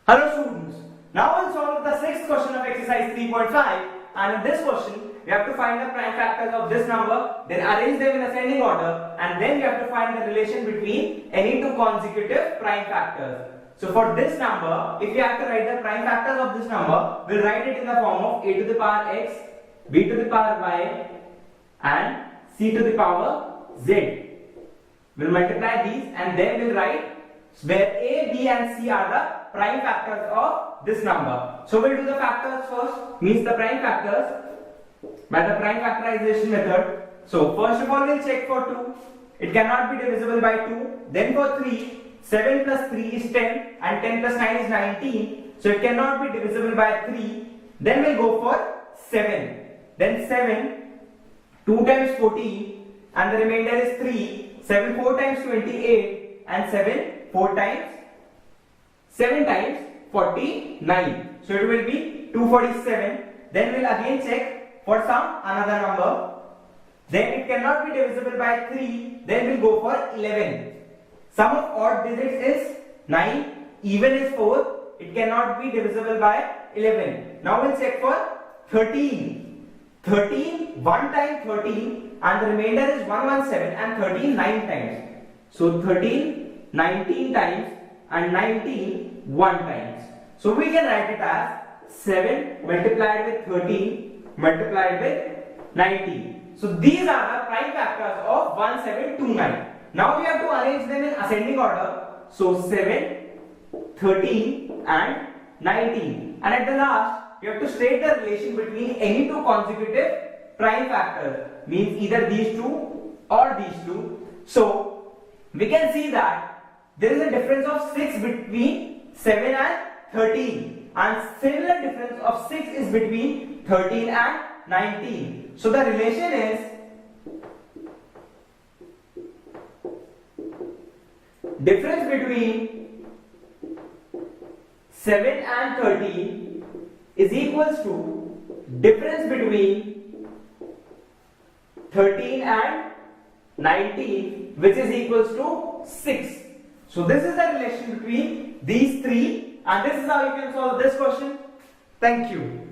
Hello students, now we'll solve the sixth question of exercise 3.5, and in this question we have to find the prime factors of this number, then arrange them in ascending order, and then we have to find the relation between any two consecutive prime factors. So for this number, if we have to write the prime factors of this number, we'll write it in the form of a to the power x, b to the power y, and c to the power z. We'll multiply these and then we'll write where a, b and c are the prime factors of this number. So we'll do the factors first, means the prime factors by the prime factorization method. So first of all we'll check for 2, it cannot be divisible by 2. Then for 3, 7 plus 3 is 10 and 10 plus 9 is 19. So it cannot be divisible by 3. Then we'll go for 7. Then 7, 2 times 14 and the remainder is 3. 7 4 times 28 and 7 4 times 7 times 49. So it will be 247. Then we'll again check for some another number. Then it cannot be divisible by 3. Then we'll go for 11. Sum of odd digits is 9. Even is 4. It cannot be divisible by 11. Now we'll check for 13. 13, 1 time 13 and the remainder is 117 and 13 9 times. So 13, 19 times and 19 1 times. So we can write it as 7 multiplied with 13 multiplied with 19. So these are the prime factors of 1729. Now we have to arrange them in ascending order. So 7, 13 and 19. And at the last you have to state the relation between any two consecutive prime factors, means either these two or these two. So we can see that there is a difference of 6 between 7 and 13, and similar difference of 6 is between 13 and 19. So the relation is difference between 7 and 13 is equals to difference between 13 and 19, which is equals to 6. So this is the relation between these three, and this is how you can solve this question. Thank you.